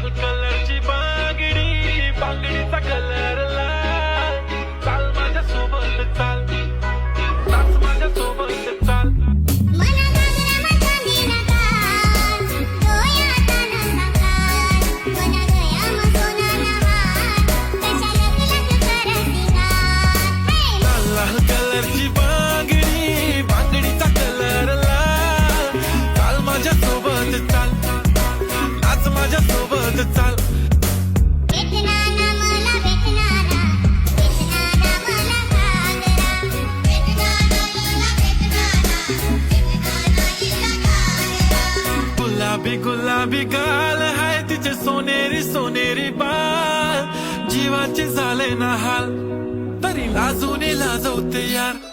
लाल कलरची बांगडी, बांगडीचा कलर लाल. चाल माझ्या सोबत चाल, नाच माझ्या सोबत चाल. लाल कलरची बांगडी, बांगडीचा कलर लाल. चाल माझ्या सोबत चाल, नाच माझ्या सोबत चाल. गुलाबी गुलाबी गाल हाय तिचे सोनेरी सोनेरी बाल. जीवाचे झाले ना हाल, तरी लाजून लाजवते यार.